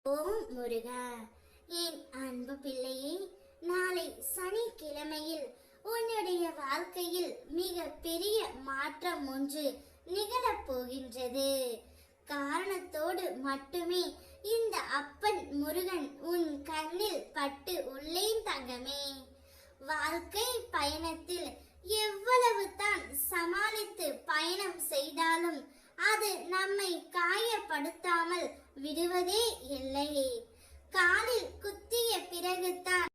ஓம் முருகா. என் அன்பு பிள்ளையே, நாளை சனிக்கிழமையில் உன்னுடைய வாழ்க்கையில் மிக பெரிய மாற்றம் ஒன்று நிகழப் போகின்றது. காரணத்தோடு மட்டுமே இந்த அப்பன் முருகன் உன் கண்ணில் பட்டு உள்ளேன் தங்கமே. வாழ்க்கை பயணத்தில் எவ்வளவு தான் சமாளித்து பயணம் செய்தாலும் அது நம்மை காயப்படுத்தாமல் விடுவதே இல்லை. காலில் குத்திய பிறகுதான்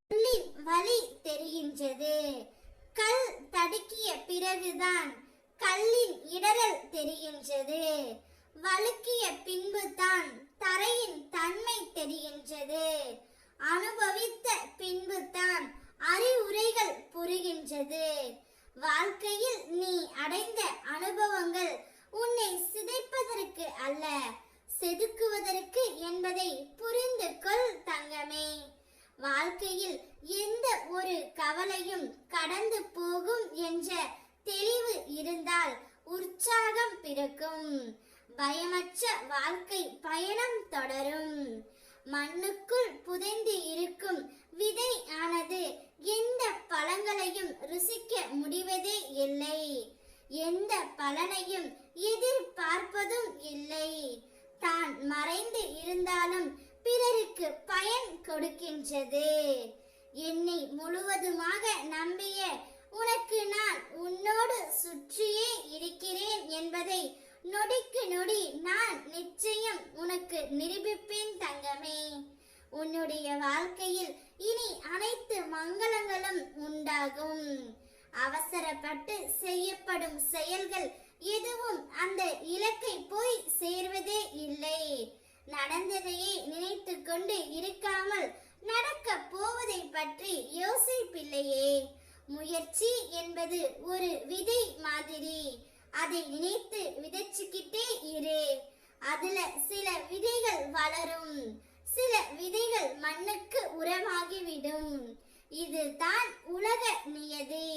வலி தெரிகின்றது. கல் தடுக்கிய பிறகுதான் கல்லின் இடரல் தெரிகின்றது. வழுக்கிய பின்புதான் தரையின் தன்மை தெரிகின்றது. அனுபவித்த பின்புதான் அறிவுரைகள் புரிகின்றது. வாழ்க்கையில் நீ அடைந்த அனுபவங்கள் உன்னை சிதைப்பதற்கு அல்ல, செதுக்குவதற்கு என்பதை புரிந்து கொள் தங்கமே. வாழ்க்கையில் எந்த ஒரு கவலையும் கடந்து போகும் என்ற தெளிவு இருந்தால் உற்சாகம் பிறக்கும். பயமற்ற வாழ்க்கை பயணம் தொடரும். மண்ணுக்குள் புதைந்து இருக்கும் விதை ஆனது எந்த பழங்களையும் ருசிக்க முடிவதே இல்லை. எந்த பலனையும் எதிர்பார்ப்பதும் இல்லை. தான் மறைந்து இருந்தாலும் பிறருக்கு பயன் கொடுக்கின்றது. என்னை முழுவதுமாக நம்பிய உனக்கு நான் உன்னோடு சுற்றியே இருக்கிறேன் என்பதை நொடிக்கு நொடி நான் நிச்சயம் உனக்கு நிரூபிப்பேன் தங்கமே. உன்னுடைய வாழ்க்கையில் இனி அனைத்து மங்களங்களும் உண்டாகும். அவசரப்பட்டு செய்யப்படும் செயல்கள் எதுவும் அந்த இலக்கை போய் சேர்வதே இல்லை. நடந்ததையே நினைத்து கொண்டு இருக்காமல் நடக்க போவதை பற்றி யோசிப்பில்லையே. முயற்சி என்பது ஒரு விதை மாதிரி. அதை நினைத்து விதைச்சுக்கிட்டே இரு. அதுல சில விதைகள் வளரும், சில விதைகள் மண்ணுக்கு உரமாகிவிடும். இதுதான் உலக நியதி.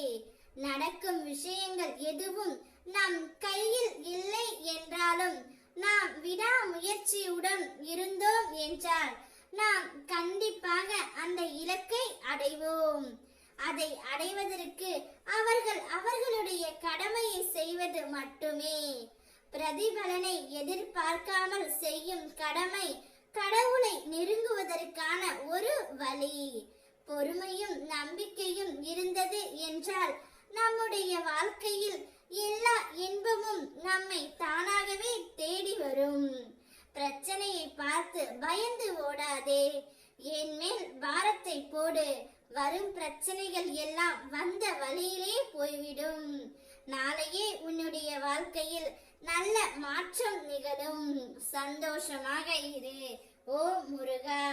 நடக்கும் விஷயங்கள் எதுவும் நம் கையில் இல்லை என்றாலும் நாம் விடாமுயற்சியுடன் இருந்தோம் என்றால் நாம் கண்டிப்பாக அந்த இலக்கை அடைவோம். அதை அடைவதற்கு அவர்களுடைய கடமையை செய்வது மட்டுமே. பிரதிபலனை எதிர்பார்க்காமல் செய்யும் கடமை கடவுளை நெருங்குவதற்கான ஒரு வழி. பொறுமையும் நம்பிக்கையும் இருந்தது என்றால் நம்முடைய வாழ்க்கையில் எல்லா இன்பமும் நம்மை தானாகவே தேடி வரும். பிரச்சனையை பார்த்து பயந்து ஓடாதே. என் மேல் பாரத்தை போடு. வரும் பிரச்சனைகள் எல்லாம் வந்த வழியிலே போய்விடும். நாளையே உன்னுடைய வாழ்க்கையில் நல்ல மாற்றம் நிகழும். சந்தோஷமாக இரு. ஓம் முருகா.